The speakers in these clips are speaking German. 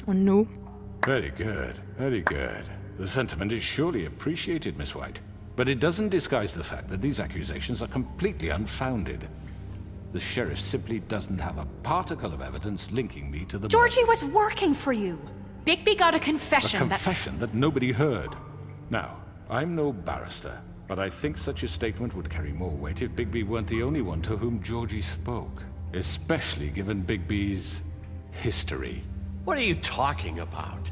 Und nu? Very good, very good. The sentiment is surely appreciated, Miss White. But it doesn't disguise the fact that these accusations are completely unfounded. The sheriff simply doesn't have a particle of evidence linking me to the Georgie was working for you. Bigby got a confession. A confession that nobody heard. Now, I'm no barrister, but I think such a statement would carry more weight if Bigby weren't the only one to whom Georgie spoke. Especially given Bigby's history. What are you talking about?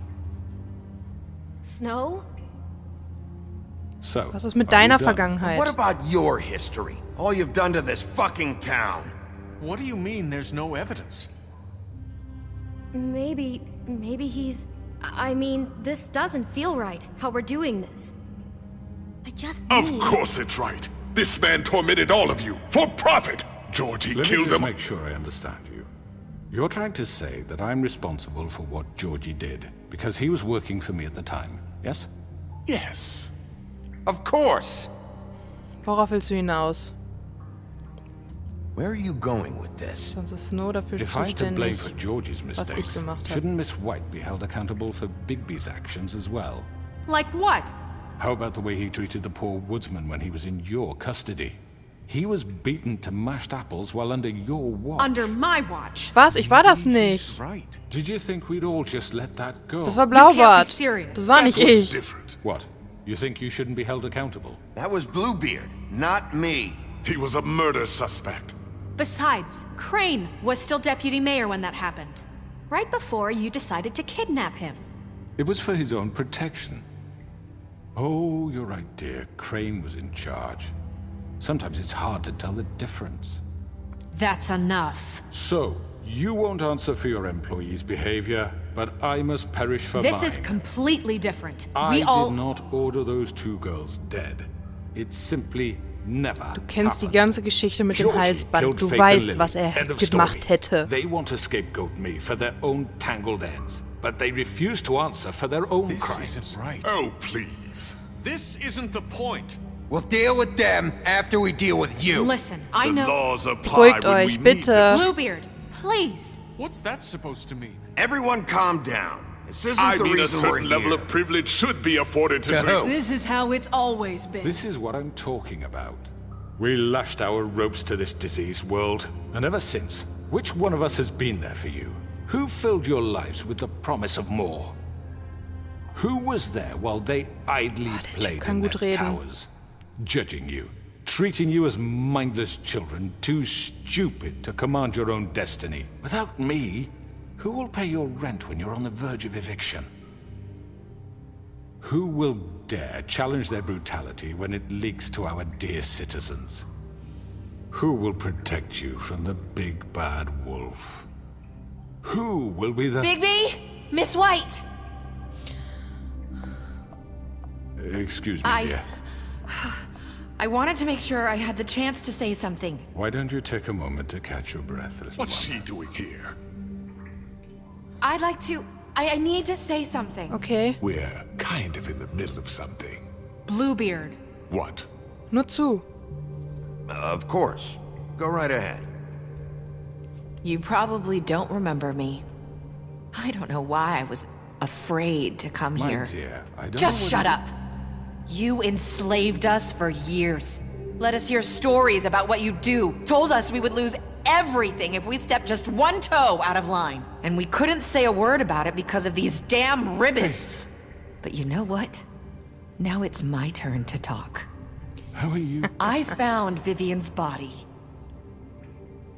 Snow? So, Was ist mit are we deiner done? Vergangenheit? What about your history? All you've done to this fucking town. What do you mean there's no evidence? Maybe he's... I mean, this doesn't feel right, how we're doing this. I just Of need... course it's right. This man tormented all of you for profit. Georgie Let me killed just him. make sure I understand you. You're trying to say that I'm responsible for what Georgie did, because he was working for me at the time, yes? Yes. Of course. Worauf willst du hinaus? Where are you going with this? Sonst ist Snow dafür If I'm to blame zuständig, for Georgie's was ich mistakes, gemacht habe. shouldn't Miss White be held accountable for Bigby's actions as well? Like what? How about the way he treated the poor woodsman when he was in your custody? He was beaten to mashed apples while under your watch. Under my watch. Was? Ich war das nicht. Right. Did you think we'd all just let that go? Das war You can't be Blaubart. serious. Das war nicht Was ich. different. What? You think you shouldn't be held accountable? That was Bluebeard, not me. He was a murder suspect. Besides, Crane was still deputy mayor when that happened. Right before you decided to kidnap him. It was for his own protection. Oh, you're right, dear. Crane was in charge. Sometimes it's hard to tell the difference. That's enough. So, you won't answer for your employees' behavior, but I must perish for This mine. is completely different. I We all... did not order those two girls dead. It simply never Du kennst die happened. ganze Geschichte mit dem Georgie Halsband. killed Du Faith and weißt, Lily. was er End of gemacht story. hätte. They want to scapegoat me for their own tangled ends, but they refuse to answer for their own This crimes. isn't right. Oh, please. This isn't the point. We'll deal with them after we deal with you. Listen, I The know... laws apply Beruhigt when euch, we need bitte. them. Bluebeard, please. What's that supposed to mean? Everyone calm down. This isn't I the mean, a reason we're certain level here. of privilege should be afforded to... To who? This is how it's always been. This is what I'm talking about. We lashed our ropes to this diseased world, and ever since, which one of us has been there for you? Who filled your lives with the promise of more? Who was there while they idly played kann in gut their reden. towers, judging you, treating you as mindless children, too stupid to command your own destiny? Without me, who will pay your rent when you're on the verge of eviction? Who will dare challenge their brutality when it leaks to our dear citizens? Who will protect you from the big bad wolf? Who will be the... Bigby? Miss White! Excuse me, dear. I wanted to make sure I had the chance to say something. Why don't you take a moment to catch your breath, little What's one? she doing here? I'd like to... I need to say something. Okay, We're kind of in the middle of something. Bluebeard. What? nur zu. Of course. Go right ahead. You probably don't remember me. I don't know why I was afraid to come My here. dear, I don't Just know shut whether- up. You enslaved us for years. Let us hear stories about what you do. Told us we would lose everything if we stepped just one toe out of line. And we couldn't say a word about it because of these damn ribbons. But you know what? Now it's my turn to talk. How are you? I found Vivian's body.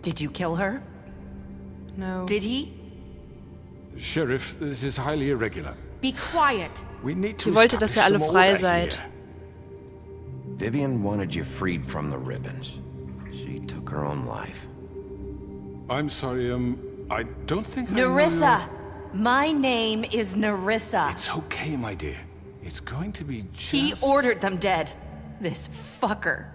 Did you kill her? No. Did he? Sheriff, this is highly irregular. Be quiet. We need to Sie wollte, dass establish ihr alle some frei order seid. here. Vivian wanted you freed from the ribbons. She took her own life. I'm sorry, I don't think I know Narissa! your- My name is Narissa. It's okay, my dear. It's going to be just... He ordered them dead. This fucker.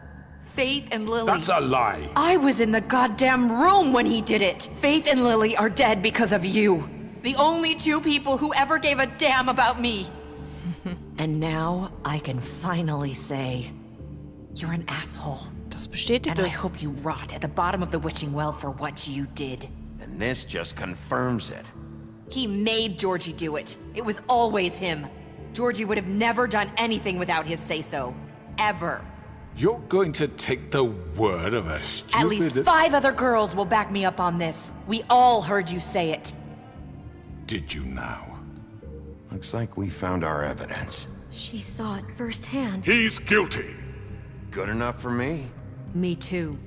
Faith and Lily. That's a lie. I was in the goddamn room when he did it. Faith and Lily are dead because of you. The only two people who ever gave a damn about me. And now I can finally say, you're an asshole. Das bestätigt And I es. hope you rot at the bottom of the witching well for what you did. And this just confirms it. He made Georgie do it. It was always him. Georgie would have never done anything without his say-so. Ever. You're going to take the word of a stupid... At least 5 other girls will back me up on this. We all heard you say it. Did you now? Looks like we found our evidence. She saw it firsthand. He's guilty. Good enough for me. Me too.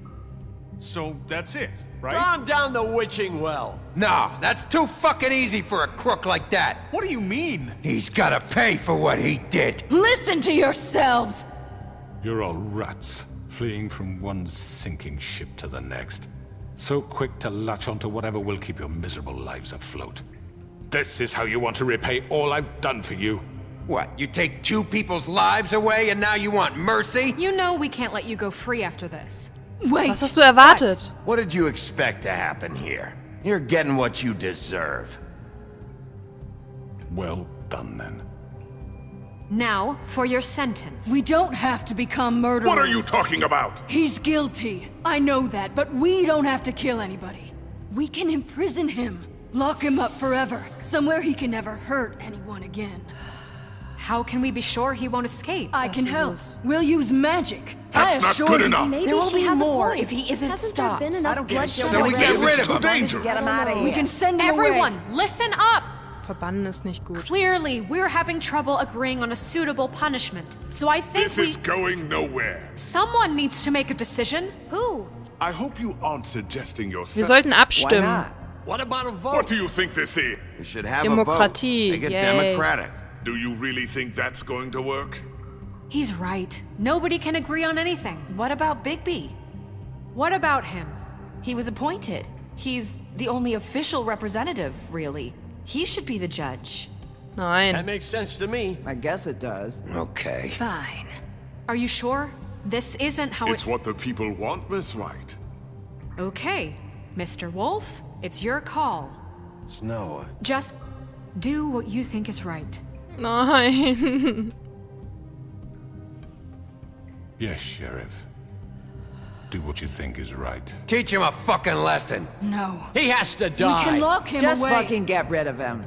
So that's it, right? Calm down the witching well. No, that's too fucking easy for a crook like that. What do you mean? He's gotta pay for what he did. Listen to yourselves! You're all rats, fleeing from one sinking ship to the next. So quick to latch onto whatever will keep your miserable lives afloat. This is how you want to repay all I've done for you? What, you take 2 people's lives away and now you want mercy? You know we can't let you go free after this. Wait! Was hast du erwartet? What did you expect to happen here? You're getting what you deserve. Well done, then. Now, for your sentence. We don't have to become murderers. What are you talking about? He's guilty. I know that, but we don't have to kill anybody. We can imprison him. Lock him up forever. Somewhere he can never hurt anyone again. How can we be sure he won't escape? I can help. We'll use magic. That's not assure good you. enough. Maybe There will she be has a more point. if he isn't Hasn't stopped. there been enough bloodshed So we get already? rid of It's too him. dangerous. Get him out of here. We can send him Everyone, away. listen up! Verbannen ist nicht gut. Clearly, we're having trouble agreeing on a suitable punishment. So I think This is going nowhere. someone needs to make a decision. Who? I hope you aren't suggesting Wir yourself. sollten abstimmen. What about a vote? What do you think this is? We should have Demokratie, a vote. Make it yay. democratic. Do you really think that's going to work? He's right. Nobody can agree on anything. What about Bigby? What about him? He was appointed. He's the only official representative, really. He should be the judge. That Nein. makes sense to me. I guess it does. Okay. Fine. Are you sure? This isn't how It's what the people want, Miss White. Okay, Mr. Wolf, it's your call. Snow. Just do what you think is right. Nein. Yes, Sheriff. Do what you think is right. Teach him a fucking lesson. No. He has to We die. can lock him Just away. fucking get rid of him.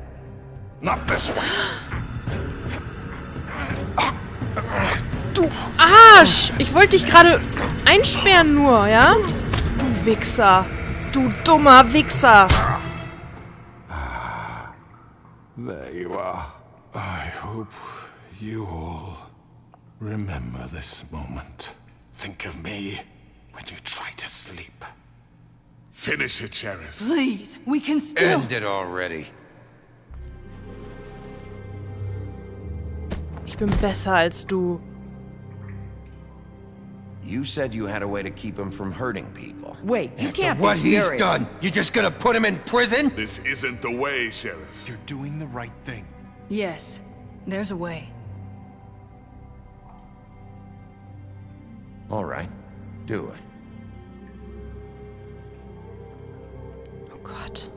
Not this way. Du Arsch! Ich wollte dich gerade einsperren nur, ja? Du Wichser. Du dummer Wichser. There you are. I hope you all remember this moment. Think of me when you try to sleep. Finish it, Sheriff. Please, we can still... End it already. Ich bin besser als du. You said you had a way to keep him from hurting people. Wait, you can't What be he's serious. done, you just gonna put him in prison? This isn't the way, Sheriff. You're doing the right thing. Yes, there's a way. All right. Do it. Oh Gott.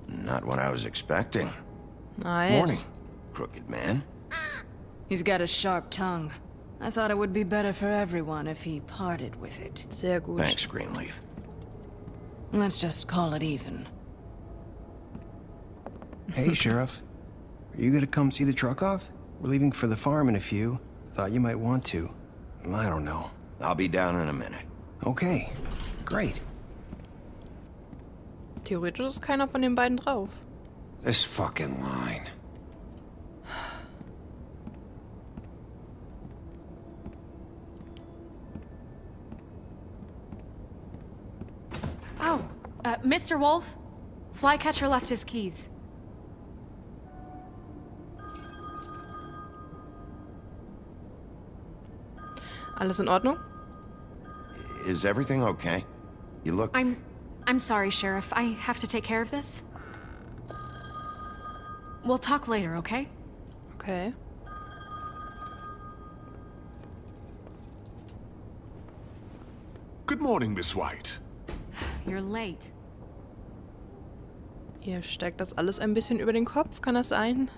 Not what I was expecting. Nice. Morning, crooked man. He's got a sharp tongue. I thought it would be better for everyone if he parted with it. Sehr gut. Thanks, Greenleaf. Let's just call it even. Hey, Sheriff. Are you gonna come see the truck off? We're leaving for the farm in a few. Thought you might want to. I don't know. I'll be down in a minute. Okay. Great. Theoretisch ist keiner von den beiden drauf. This fucking line. Oh, Mr. Wolf, Flycatcher left his keys. Alles in Ordnung? Is everything okay? You look... I'm sorry, Sheriff. I have to take care of this. We'll talk later, okay? Okay. morning, Miss White. You're late. Ihr steckt das alles ein bisschen über den Kopf, kann das sein?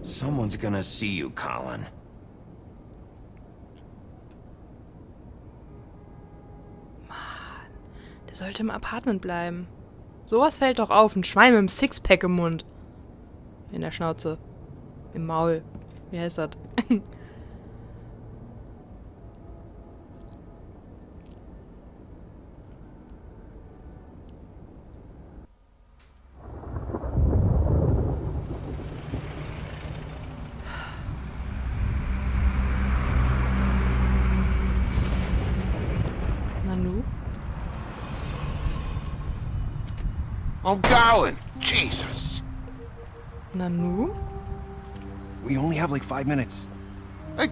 Someone's gonna see you, Colin. Der sollte im Apartment bleiben. Sowas fällt doch auf. Ein Schwein mit einem Sixpack im Mund. In der Schnauze. Im Maul. Wie heißt das? Nanu? I'm going. Jesus. Nanu? We only have like 5 minutes.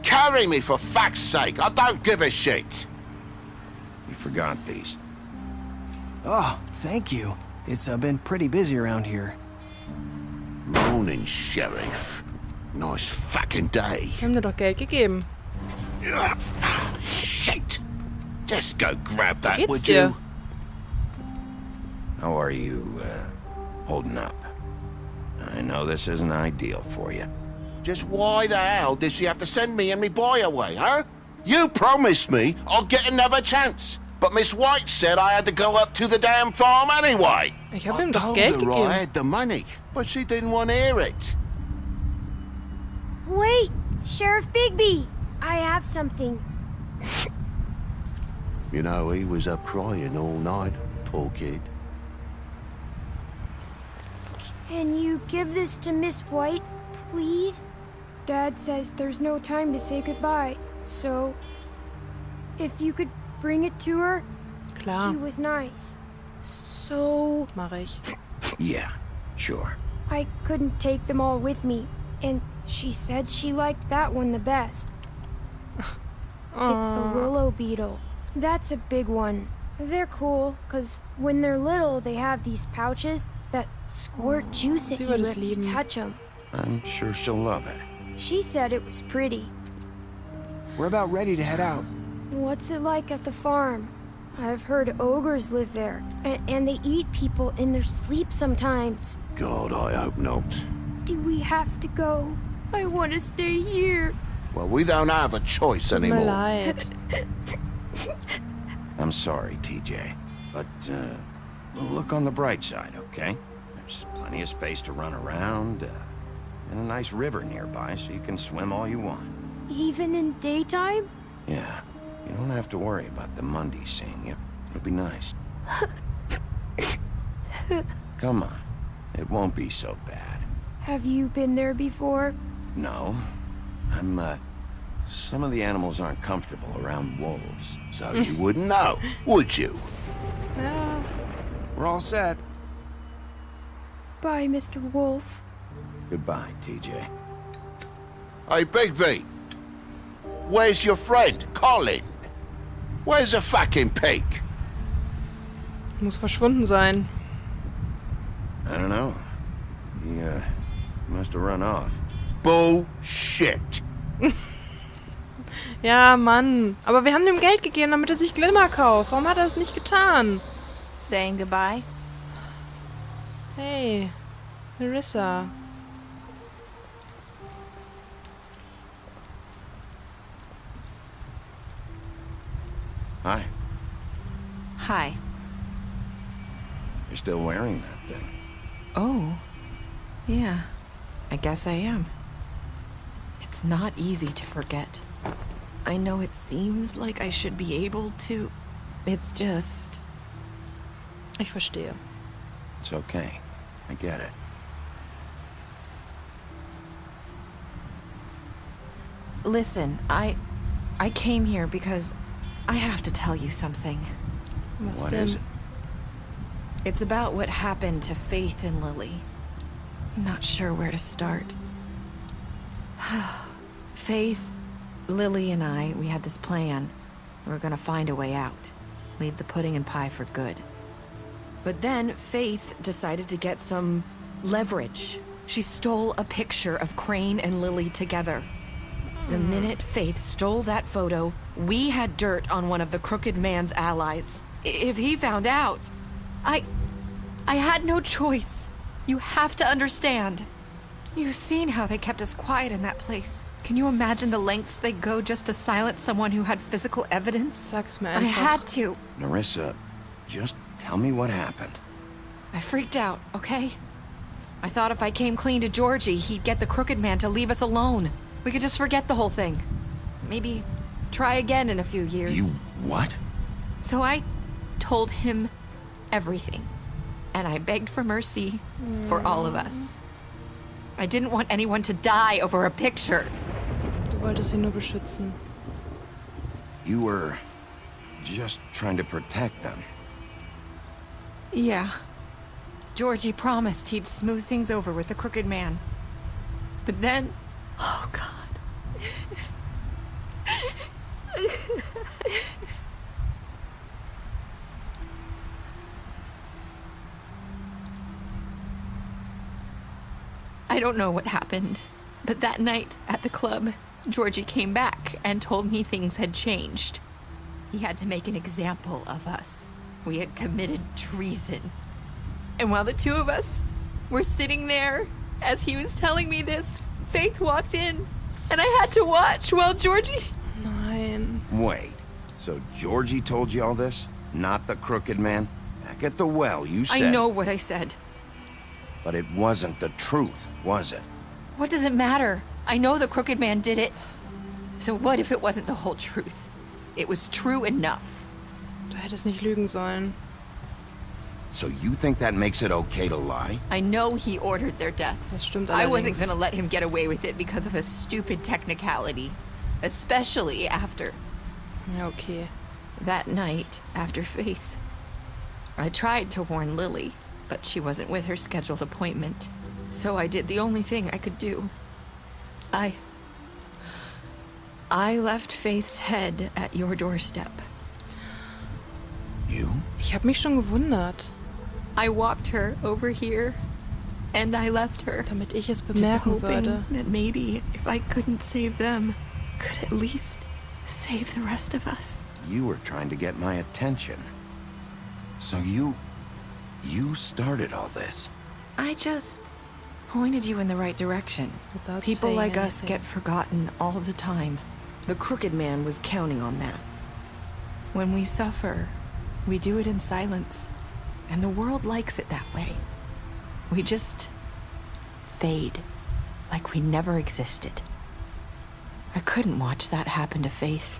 Carry me for fuck's sake. I don't give a shit. You forgot these. Oh, thank you. It's been pretty busy around here. Morning, Sheriff. Nice fucking day. Wir haben dir doch Geld gegeben. Shit. Just go grab that, Geht's would dir? you? How are you, holding up? I know this isn't ideal for you. Just why the hell did she have to send me and me boy away, huh? You promised me I'll get another chance. But Miss White said I had to go up to the damn farm anyway. Ich habe ihm I doch told Geld her gegeben. I had the money, but she didn't want to hear it. Wait, Sheriff Bigby! I have something. You know, he was up crying all night, poor kid. Can you give this to Miss White, please? Dad says there's no time to say goodbye, so if you could bring it to her. Klar. She was nice. So Mach ich. Yeah, sure. I couldn't take them all with me, and she said she liked that one the best. It's a willow beetle. That's a big one. They're cool, because when they're little, they have these pouches that squirt juice at Sie you wird es if you lieben. touch them. I'm sure she'll love it. She said it was pretty. We're about ready to head out. What's it like at the farm? I've heard ogres live there, and they eat people in their sleep sometimes. God, I hope not. Do we have to go? I want to stay here. Well, we don't have a choice Tut mir anymore. leid. I'm sorry, TJ. But, look on the bright side, okay? There's plenty of space to run around, and a nice river nearby so you can swim all you want. Even in daytime? Yeah, you don't have to worry about the Monday seeing you. It'll be nice. Come on. It won't be so bad. Have you been there before? No. Some of the animals aren't comfortable around wolves. So you wouldn't know, would you? Ja. We're all set. Bye, Mr. Wolf. Goodbye, TJ. Hey, Bigby. Where's your friend, Colin? Where's the fucking pig? Muss verschwunden sein. I don't know. He, must have run off. Bullshit. Ja, Mann. Aber wir haben ihm Geld gegeben, damit er sich Glimmer kauft. Warum hat er es nicht getan? Saying goodbye? Hey, Marissa. Hi. Hi. You're still wearing that thing. Oh. Yeah. I guess I am. It's not easy to forget. I know it seems like I should be able to. It's just... Ich verstehe. It's okay. I get it. Listen, I came here because I have to tell you something. Was What denn? is it? It's about what happened to Faith and Lily. I'm not sure where to start. Faith, Lily, and I, we had this plan. We were gonna find a way out. Leave the pudding and pie for good. But then Faith decided to get some leverage. She stole a picture of Crane and Lily together. The minute Faith stole that photo, we had dirt on one of the crooked man's allies. If he found out, I had no choice. You have to understand. You've seen how they kept us quiet in that place. Can you imagine the lengths they go just to silence someone who had physical evidence? Sag's mir I einfach. had to. Nerissa, just tell me what happened. I freaked out, okay? I thought if I came clean to Georgie, he'd get the crooked man to leave us alone. We could just forget the whole thing. Maybe try again in a few years. You what? So I told him everything. And I begged for mercy for all of us. I didn't want anyone to die over a picture. Du wolltest sie nur beschützen. You were just trying to protect them. Yeah. Georgie promised he'd smooth things over with the crooked man. But then... Oh, God. I don't know what happened, but that night at the club, Georgie came back and told me things had changed. He had to make an example of us. We had committed treason. And while the two of us were sitting there, as he was telling me this, Faith walked in, and I had to watch while Georgie... Nein. Wait, so Georgie told you all this? Not the crooked man? Back at the well, you said... I know what I said. But it wasn't the truth, was it? What does it matter? I know the crooked man did it. So what if it wasn't the whole truth? It was true enough. Du hättest nicht lügen sollen. So you think that makes it okay to lie? I know he ordered their deaths. Das stimmt I wasn't allerdings. gonna let him get away with it because of a stupid technicality. Especially after Ja, okay. that night after Faith. I tried to warn Lily, but she wasn't with her scheduled appointment. So I did the only thing I could do. I left Faith's head at your doorstep. You? Ich hab mich schon gewundert, I walked her over here, and I left her. damit ich es Just bemerken hoping würde. that maybe if I couldn't save them, could at least save the rest of us. You were trying to get my attention. So you started all this. I just pointed you in the right direction. Without People saying like us anything. get forgotten all the time. The crooked man was counting on that. When we suffer, we do it in silence, and the world likes it that way. We just fade, like we never existed. I couldn't watch that happen to Faith,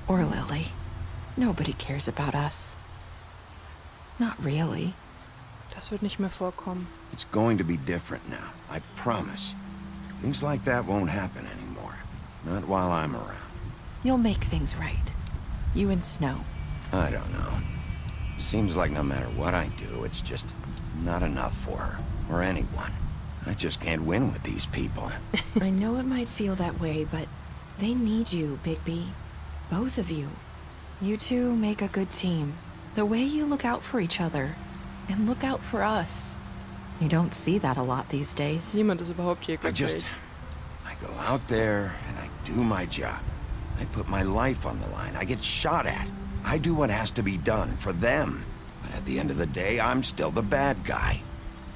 or Lily. Nobody cares about us. Not really. Das wird nicht mehr vorkommen. It's going to be different now, I promise. Things like that won't happen anymore. Not while I'm around. You'll make things right. You and Snow. I don't know. Seems like no matter what I do, it's just not enough for her, or anyone. I just can't win with these people. I know it might feel that way, but they need you, Bigby. Both of you. You two make a good team. The way you look out for each other, and look out for us. You don't see that a lot these days. Niemand ist überhaupt hier I glücklich. go out there and I do my job. I put my life on the line. I get shot at. I do what has to be done for them. But at the end of the day, I'm still the bad guy.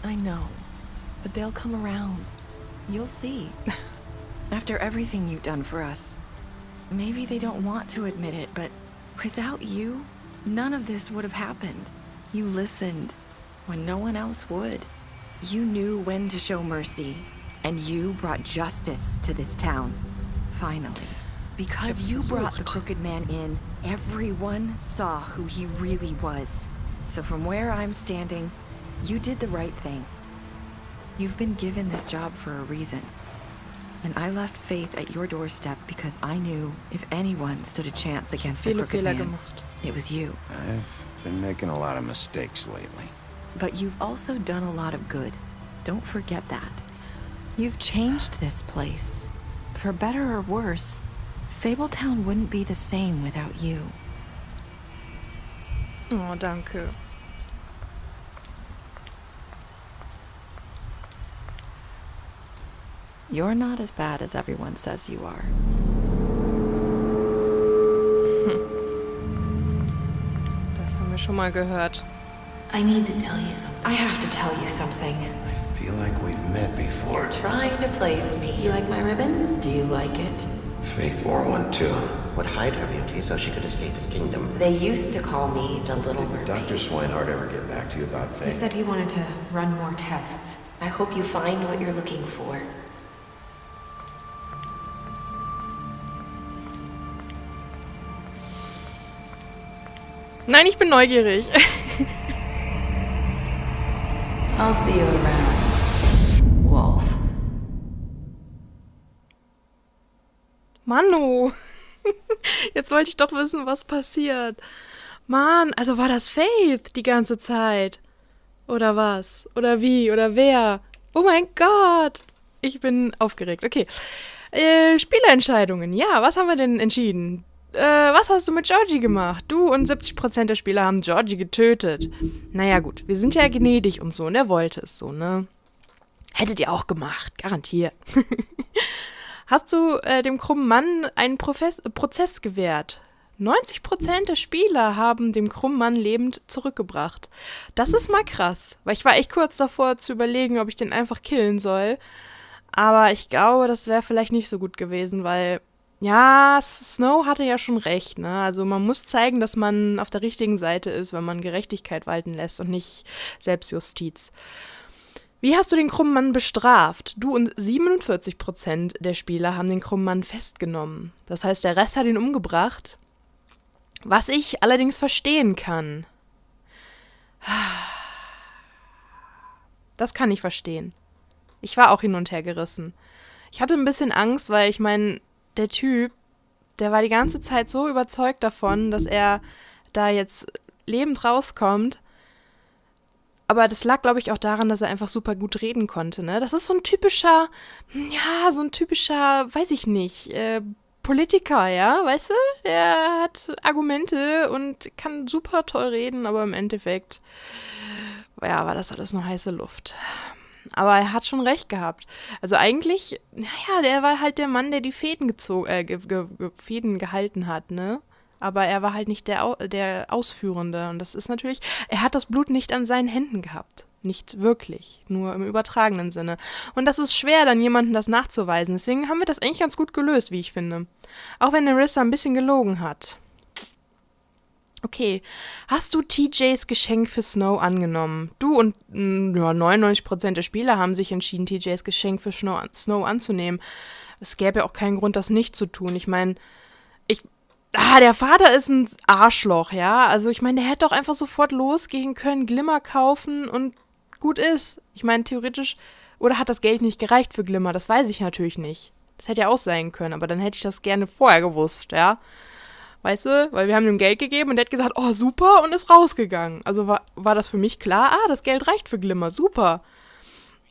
I know, but they'll come around. You'll see. After everything you've done for us. Maybe they don't want to admit it, but without you, none of this would have happened. You listened when no one else would. You knew when to show mercy, and you brought justice to this town. Finally. Because you brought the crooked man in, everyone saw who he really was. So from where I'm standing, you did the right thing. You've been given this job for a reason. And I left Faith at your doorstep because I knew if anyone stood a chance against the Viele crooked Fehler man, gemacht. it was you. I've been making a lot of mistakes lately. But you've also done a lot of good. Don't forget that. You've changed this place. For better or worse, Fabletown wouldn't be the same without you. Oh, danke. You're not as bad as everyone says you are. schon mal gehört. I need to tell you something. I have to tell you something. I feel like we've met before. You're trying to place me. You like my ribbon? Do you like it? Faith wore one too. Would hide her beauty so she could escape his kingdom. They used to call me the Little Mermaid. Did Dr. Swinehart ever get back to you about Faith? He said he wanted to run more tests. I hope you find what you're looking for. Nein, ich bin neugierig. I'll see you around, Wolf. Manu. Jetzt wollte ich doch wissen, was passiert. Mann, also war das Faith die ganze Zeit? Oder was? Oder wie? Oder wer? Oh mein Gott. Ich bin aufgeregt. Okay. Spielerentscheidungen. Ja, was haben wir denn entschieden? Was hast du mit Georgie gemacht? Du und 70% der Spieler haben Georgie getötet. Naja gut, wir sind ja gnädig und so und er wollte es so, ne? Hättet ihr auch gemacht, garantiert. Hast du dem krummen Mann einen Prozess gewährt? 90% der Spieler haben dem krummen Mann lebend zurückgebracht. Das ist mal krass, weil ich war echt kurz davor zu überlegen, ob ich den einfach killen soll. Aber ich glaube, das wäre vielleicht nicht so gut gewesen, weil ja, Snow hatte ja schon recht, ne? Also man muss zeigen, dass man auf der richtigen Seite ist, wenn man Gerechtigkeit walten lässt und nicht Selbstjustiz. Wie hast du den krummen Mann bestraft? Du und 47% der Spieler haben den krummen Mann festgenommen. Das heißt, der Rest hat ihn umgebracht. Was ich allerdings verstehen kann. Das kann ich verstehen. Ich war auch hin und her gerissen. Ich hatte ein bisschen Angst, weil ich meine, der Typ, der war die ganze Zeit so überzeugt davon, dass er da jetzt lebend rauskommt. Aber das lag, glaube ich, auch daran, dass er einfach super gut reden konnte, ne? Das ist so ein typischer, weiß ich nicht, Politiker, ja, weißt du? Er hat Argumente und kann super toll reden, aber im Endeffekt, ja, war das alles nur heiße Luft. Aber er hat schon recht gehabt. Also eigentlich, naja, der war halt der Mann, der die Fäden Fäden gehalten hat, ne? Aber er war halt nicht der Ausführende. Und das ist natürlich, er hat das Blut nicht an seinen Händen gehabt. Nicht wirklich, nur im übertragenen Sinne. Und das ist schwer, dann jemandem das nachzuweisen. Deswegen haben wir das eigentlich ganz gut gelöst, wie ich finde. Auch wenn Nerissa ein bisschen gelogen hat. Okay, hast du TJs Geschenk für Snow angenommen? Du und 99% der Spieler haben sich entschieden, TJs Geschenk für Snow anzunehmen. Es gäbe ja auch keinen Grund, das nicht zu tun. Ich meine, der Vater ist ein Arschloch, ja? Also ich meine, der hätte doch einfach sofort losgehen können, Glimmer kaufen und gut ist. Ich meine, theoretisch, oder hat das Geld nicht gereicht für Glimmer? Das weiß ich natürlich nicht. Das hätte ja auch sein können, aber dann hätte ich das gerne vorher gewusst, ja? Weißt du, weil wir haben ihm Geld gegeben und der hat gesagt, oh super, und ist rausgegangen. Also war das für mich klar, das Geld reicht für Glimmer, super.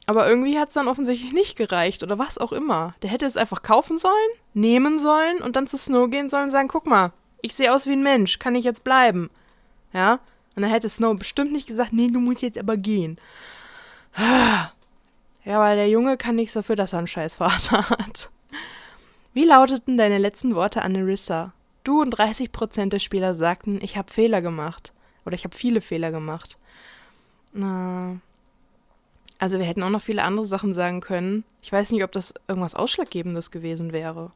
Aber irgendwie hat es dann offensichtlich nicht gereicht oder was auch immer. Der hätte es einfach kaufen sollen, nehmen sollen und dann zu Snow gehen sollen und sagen, guck mal, ich sehe aus wie ein Mensch, kann ich jetzt bleiben? Ja, und dann hätte Snow bestimmt nicht gesagt, nee, du musst jetzt aber gehen. Ja, weil der Junge kann nichts dafür, dass er einen scheiß Vater hat. Wie lauteten deine letzten Worte an Nerissa? Du und 30% der Spieler sagten, ich habe Fehler gemacht. Oder ich habe viele Fehler gemacht. Also wir hätten auch noch viele andere Sachen sagen können. Ich weiß nicht, ob das irgendwas Ausschlaggebendes gewesen wäre.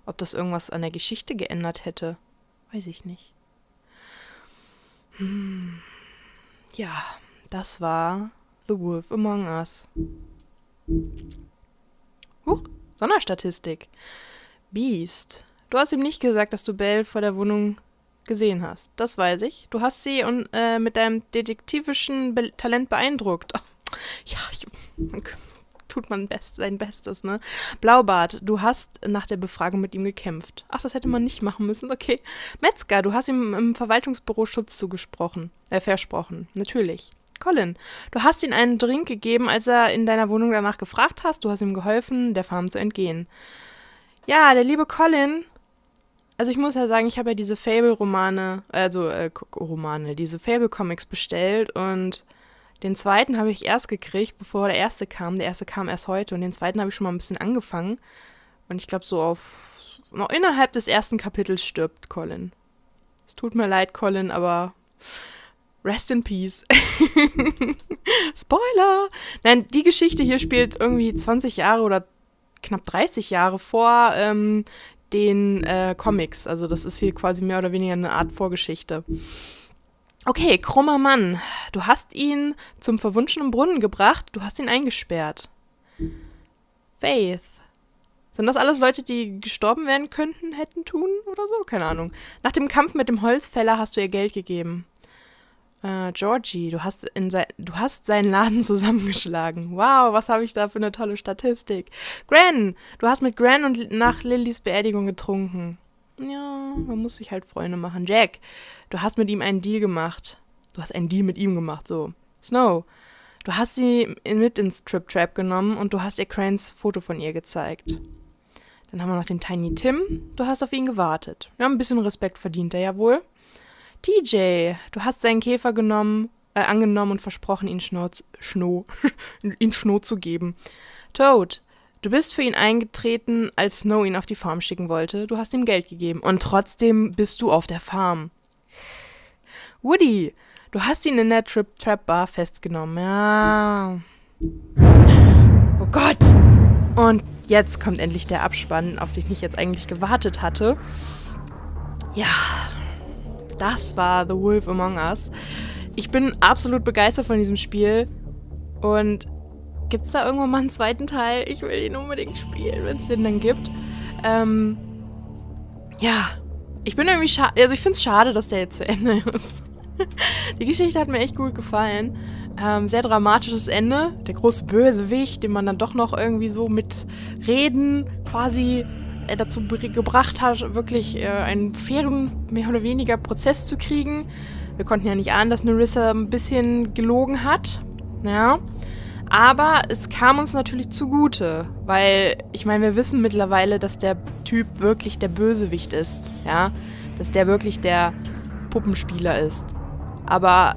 Ob das irgendwas an der Geschichte geändert hätte. Weiß ich nicht. Ja, das war The Wolf Among Us. Sonderstatistik. Beast. Du hast ihm nicht gesagt, dass du Belle vor der Wohnung gesehen hast. Das weiß ich. Du hast sie mit deinem detektivischen Talent beeindruckt. Ja, tut man sein Bestes, ne? Blaubart, du hast nach der Befragung mit ihm gekämpft. Ach, das hätte man nicht machen müssen, okay. Metzger, du hast ihm im Verwaltungsbüro Schutz versprochen. Natürlich. Colin, du hast ihm einen Drink gegeben, als er in deiner Wohnung danach gefragt hast. Du hast ihm geholfen, der Farm zu entgehen. Ja, der liebe Colin. Also ich muss ja sagen, ich habe ja diese Fable-Romane, diese Fable-Comics bestellt und den zweiten habe ich erst gekriegt, bevor der erste kam. Der erste kam erst heute und den zweiten habe ich schon mal ein bisschen angefangen. Und ich glaube, noch innerhalb des ersten Kapitels stirbt Colin. Es tut mir leid, Colin, aber Rest in Peace. Spoiler! Nein, die Geschichte hier spielt irgendwie 20 Jahre oder knapp 30 Jahre vor den Comics. Also das ist hier quasi mehr oder weniger eine Art Vorgeschichte. Okay, krummer Mann. Du hast ihn zum verwunschenen Brunnen gebracht. Du hast ihn eingesperrt. Faith. Sind das alles Leute, die gestorben werden könnten, hätten tun oder so? Keine Ahnung. Nach dem Kampf mit dem Holzfäller hast du ihr Geld gegeben. Georgie, du hast seinen Laden zusammengeschlagen. Wow, was habe ich da für eine tolle Statistik. Gran, du hast mit Gran und nach Lillys Beerdigung getrunken. Ja, man muss sich halt Freunde machen. Jack, du hast mit ihm einen Deal gemacht. Du hast einen Deal mit ihm gemacht, so. Snow, du hast sie mit ins Trip-Trap genommen und du hast ihr Cranes Foto von ihr gezeigt. Dann haben wir noch den Tiny Tim. Du hast auf ihn gewartet. Ja, ein bisschen Respekt verdient er ja wohl. TJ, du hast seinen Käfer angenommen und versprochen, ihn Schnoo zu geben. Toad, du bist für ihn eingetreten, als Snow ihn auf die Farm schicken wollte. Du hast ihm Geld gegeben. Und trotzdem bist du auf der Farm. Woody, du hast ihn in der Trap-Bar festgenommen. Ja. Oh Gott. Und jetzt kommt endlich der Abspann, auf den ich jetzt eigentlich gewartet hatte. Ja. Das war The Wolf Among Us. Ich bin absolut begeistert von diesem Spiel. Und gibt's da irgendwann mal einen zweiten Teil? Ich will ihn unbedingt spielen, wenn es den dann gibt. Ja, ich bin irgendwie also ich finde es schade, dass der jetzt zu Ende ist. Die Geschichte hat mir echt gut gefallen. Sehr dramatisches Ende. Der große Bösewicht, den man dann doch noch irgendwie so mit Reden quasi dazu gebracht hat, wirklich einen fairen, mehr oder weniger Prozess zu kriegen. Wir konnten ja nicht ahnen, dass Nerissa ein bisschen gelogen hat. Ja. Aber es kam uns natürlich zugute, weil, ich meine, wir wissen mittlerweile, dass der Typ wirklich der Bösewicht ist. Ja. Dass der wirklich der Puppenspieler ist. Aber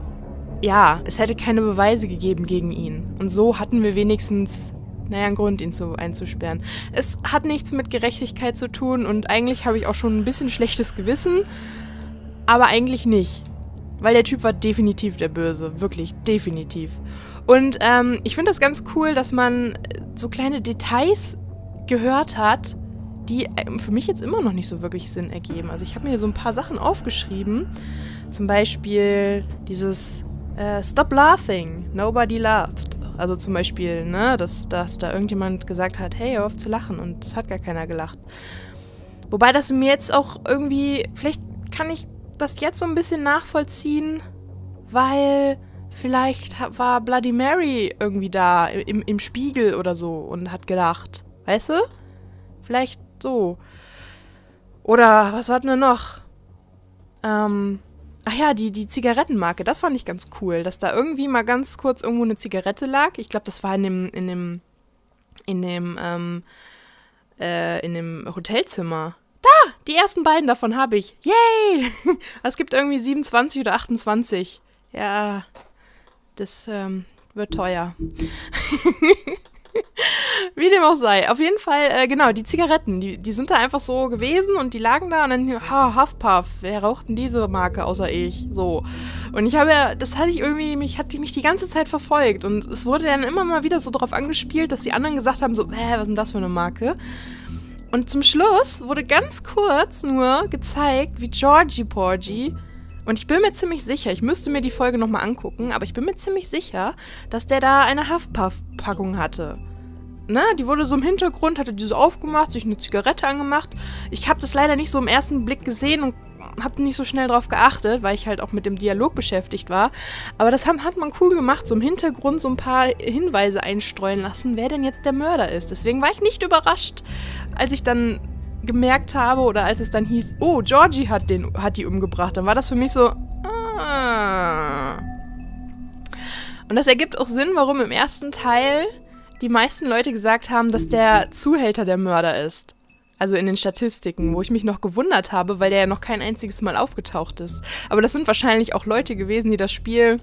ja, es hätte keine Beweise gegeben gegen ihn. Und so hatten wir wenigstens einen Grund, ihn einzusperren. Es hat nichts mit Gerechtigkeit zu tun und eigentlich habe ich auch schon ein bisschen schlechtes Gewissen, aber eigentlich nicht. Weil der Typ war definitiv der Böse, wirklich, definitiv. Und ich finde das ganz cool, dass man so kleine Details gehört hat, die für mich jetzt immer noch nicht so wirklich Sinn ergeben. Also ich habe mir so ein paar Sachen aufgeschrieben, zum Beispiel dieses Stop laughing, nobody laughed. Also zum Beispiel, ne, dass da irgendjemand gesagt hat, hey, hör auf zu lachen, und es hat gar keiner gelacht. Wobei das mir jetzt auch irgendwie, vielleicht kann ich das jetzt so ein bisschen nachvollziehen, weil vielleicht war Bloody Mary irgendwie da im Spiegel oder so und hat gelacht. Weißt du? Vielleicht so. Oder was hatten wir noch? Ach ja, die Zigarettenmarke, das fand ich ganz cool, dass da irgendwie mal ganz kurz irgendwo eine Zigarette lag. Ich glaube, das war in dem Hotelzimmer. Da, die ersten beiden davon habe ich. Yay! Es gibt irgendwie 27 oder 28. Ja, das wird teuer. Wie dem auch sei. Auf jeden Fall, genau, die Zigaretten, die sind da einfach so gewesen und die lagen da und dann, Huffpuff, wer raucht denn diese Marke außer ich? So. Und mich hat die mich die ganze Zeit verfolgt und es wurde dann immer mal wieder so drauf angespielt, dass die anderen gesagt haben, so, was ist denn das für eine Marke? Und zum Schluss wurde ganz kurz nur gezeigt, wie Georgie Porgy, und ich bin mir ziemlich sicher, ich müsste mir die Folge nochmal angucken, aber ich bin mir ziemlich sicher, dass der da eine Huffpuff-Packung hatte. Ne, die wurde so im Hintergrund, hatte die so aufgemacht, sich eine Zigarette angemacht. Ich habe das leider nicht so im ersten Blick gesehen und habe nicht so schnell drauf geachtet, weil ich halt auch mit dem Dialog beschäftigt war. Aber das hat man cool gemacht, so im Hintergrund so ein paar Hinweise einstreuen lassen, wer denn jetzt der Mörder ist. Deswegen war ich nicht überrascht, als ich dann gemerkt habe oder als es dann hieß, oh, Georgie hat die umgebracht. Dann war das für mich so, Und das ergibt auch Sinn, warum im ersten Teil die meisten Leute gesagt haben, dass der Zuhälter der Mörder ist. Also in den Statistiken, wo ich mich noch gewundert habe, weil der ja noch kein einziges Mal aufgetaucht ist. Aber das sind wahrscheinlich auch Leute gewesen, die das Spiel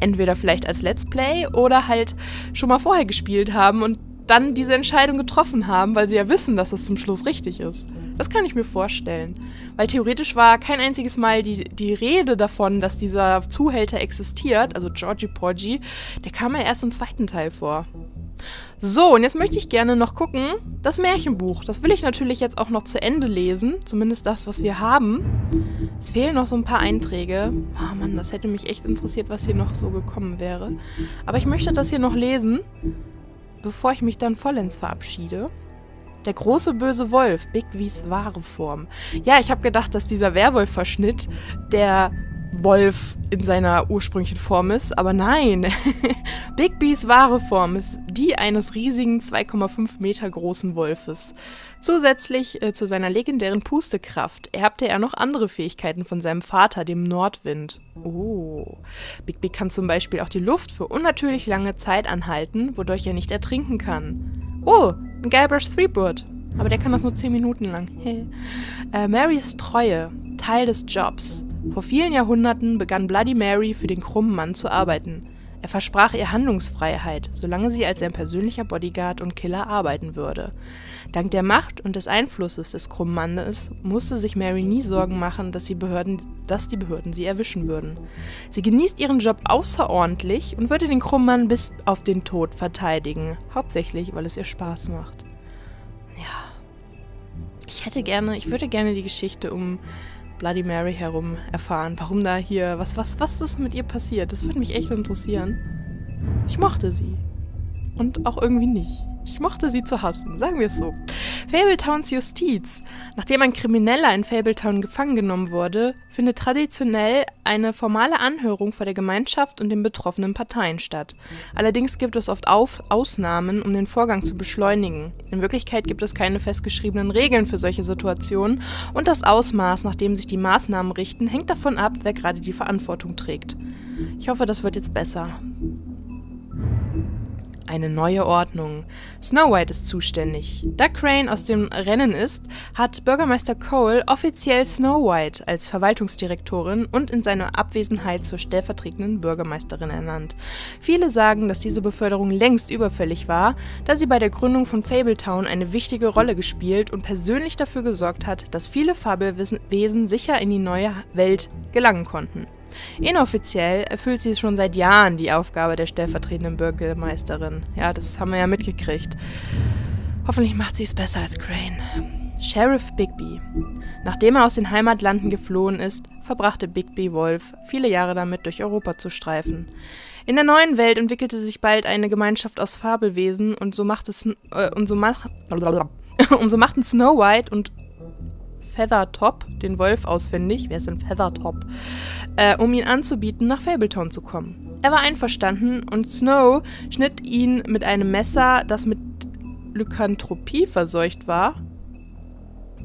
entweder vielleicht als Let's Play oder halt schon mal vorher gespielt haben und dann diese Entscheidung getroffen haben, weil sie ja wissen, dass es zum Schluss richtig ist. Das kann ich mir vorstellen. Weil theoretisch war kein einziges Mal die Rede davon, dass dieser Zuhälter existiert, also Georgie Porgy, der kam ja erst im 2. Teil vor. So, und jetzt möchte ich gerne noch gucken, das Märchenbuch. Das will ich natürlich jetzt auch noch zu Ende lesen, zumindest das, was wir haben. Es fehlen noch so ein paar Einträge. Oh Mann, das hätte mich echt interessiert, was hier noch so gekommen wäre. Aber ich möchte das hier noch lesen, bevor ich mich dann vollends verabschiede. Der große böse Wolf, Bigbys wahre Form. Ja, ich habe gedacht, dass dieser Werwolf-Verschnitt der Wolf in seiner ursprünglichen Form ist, aber nein. Bigbys wahre Form ist die eines riesigen 2,5 Meter großen Wolfes. Zusätzlich zu seiner legendären Pustekraft erbte er noch andere Fähigkeiten von seinem Vater, dem Nordwind. Oh. Bigby kann zum Beispiel auch die Luft für unnatürlich lange Zeit anhalten, wodurch er nicht ertrinken kann. Oh, ein Guybrush Threepwood. Aber der kann das nur 10 Minuten lang. Marys Treue, Teil des Jobs. Vor vielen Jahrhunderten begann Bloody Mary für den krummen Mann zu arbeiten. Er versprach ihr Handlungsfreiheit, solange sie als sein persönlicher Bodyguard und Killer arbeiten würde. Dank der Macht und des Einflusses des krummen Mannes musste sich Mary nie Sorgen machen, dass die Behörden sie erwischen würden. Sie genießt ihren Job außerordentlich und würde den krummen Mann bis auf den Tod verteidigen, hauptsächlich, weil es ihr Spaß macht. Ja, ich würde gerne die Geschichte um Bloody Mary herum erfahren, warum da hier, was ist mit ihr passiert. Das würde mich echt interessieren. Ich mochte sie. Und auch irgendwie nicht. Ich mochte sie zu hassen, sagen wir es so. Fabletowns Justiz. Nachdem ein Krimineller in Fabletown gefangen genommen wurde, findet traditionell eine formale Anhörung vor der Gemeinschaft und den betroffenen Parteien statt. Allerdings gibt es oft Ausnahmen, um den Vorgang zu beschleunigen. In Wirklichkeit gibt es keine festgeschriebenen Regeln für solche Situationen und das Ausmaß, nach dem sich die Maßnahmen richten, hängt davon ab, wer gerade die Verantwortung trägt. Ich hoffe, das wird jetzt besser. Eine neue Ordnung. Snow White ist zuständig. Da Crane aus dem Rennen ist, hat Bürgermeister Cole offiziell Snow White als Verwaltungsdirektorin und in seiner Abwesenheit zur stellvertretenden Bürgermeisterin ernannt. Viele sagen, dass diese Beförderung längst überfällig war, da sie bei der Gründung von Fabletown eine wichtige Rolle gespielt und persönlich dafür gesorgt hat, dass viele Fabelwesen sicher in die neue Welt gelangen konnten. Inoffiziell erfüllt sie schon seit Jahren die Aufgabe der stellvertretenden Bürgermeisterin. Ja, das haben wir ja mitgekriegt. Hoffentlich macht sie es besser als Crane. Sheriff Bigby. Nachdem er aus den Heimatlanden geflohen ist, verbrachte Bigby Wolf viele Jahre damit, durch Europa zu streifen. In der neuen Welt entwickelte sich bald eine Gemeinschaft aus Fabelwesen und so machten Snow White und Feathertop den Wolf ausfindig, wer ist denn Feathertop, um ihn anzubieten, nach Fabletown zu kommen. Er war einverstanden und Snow schnitt ihn mit einem Messer, das mit Lykanthropie verseucht war.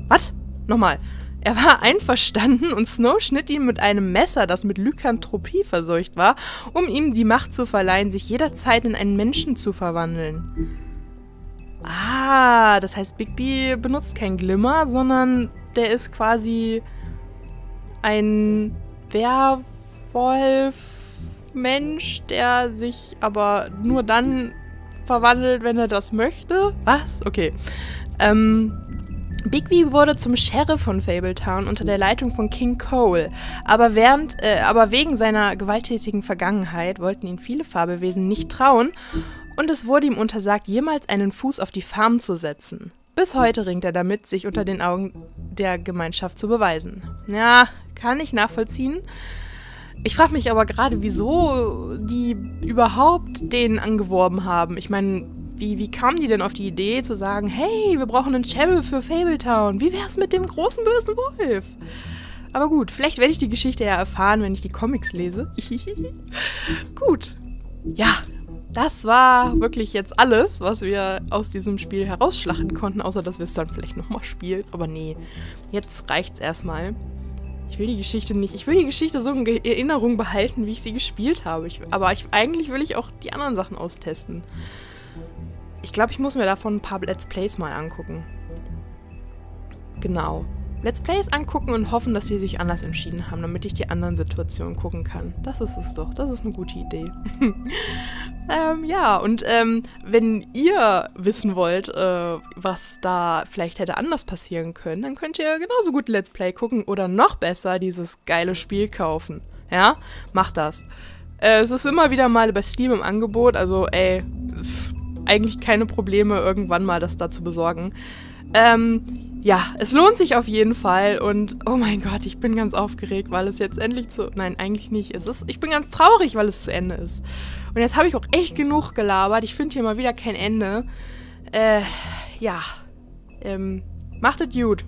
Was? Nochmal. Er war einverstanden und Snow schnitt ihn mit einem Messer, das mit Lykanthropie verseucht war, um ihm die Macht zu verleihen, sich jederzeit in einen Menschen zu verwandeln. Ah, das heißt, Bigby benutzt kein Glimmer, sondern der ist quasi ein Werwolf-Mensch, der sich aber nur dann verwandelt, wenn er das möchte. Was? Okay. Bigby wurde zum Sheriff von Fabletown unter der Leitung von King Cole, aber wegen seiner gewalttätigen Vergangenheit wollten ihn viele Fabelwesen nicht trauen und es wurde ihm untersagt, jemals einen Fuß auf die Farm zu setzen. Bis heute ringt er damit, sich unter den Augen der Gemeinschaft zu beweisen. Ja, kann ich nachvollziehen. Ich frage mich aber gerade, wieso die überhaupt den angeworben haben. Ich meine, wie kamen die denn auf die Idee zu sagen, hey, wir brauchen einen Sheriff für Fabletown. Wie wär's mit dem großen bösen Wolf? Aber gut, vielleicht werde ich die Geschichte ja erfahren, wenn ich die Comics lese. Gut. Ja, das war wirklich jetzt alles, was wir aus diesem Spiel herausschlachten konnten, außer dass wir es dann vielleicht nochmal spielen. Aber nee, jetzt reicht's erstmal. Ich will die Geschichte so in Erinnerung behalten, wie ich sie gespielt habe. Eigentlich will ich auch die anderen Sachen austesten. Ich glaube, ich muss mir davon ein paar Let's Plays mal angucken. Genau. Let's Plays angucken und hoffen, dass sie sich anders entschieden haben, damit ich die anderen Situationen gucken kann. Das ist es doch. Das ist eine gute Idee. Ja, und wenn ihr wissen wollt, was da vielleicht hätte anders passieren können, dann könnt ihr genauso gut Let's Play gucken oder noch besser dieses geile Spiel kaufen. Ja, macht das. Es ist immer wieder mal bei Steam im Angebot, also eigentlich keine Probleme, irgendwann mal das da zu besorgen. Ja, es lohnt sich auf jeden Fall und oh mein Gott, ich bin ganz aufgeregt, weil es jetzt endlich nein, eigentlich nicht. Ich bin ganz traurig, weil es zu Ende ist. Und jetzt habe ich auch echt genug gelabert. Ich finde hier mal wieder kein Ende. Ja. Macht es gut.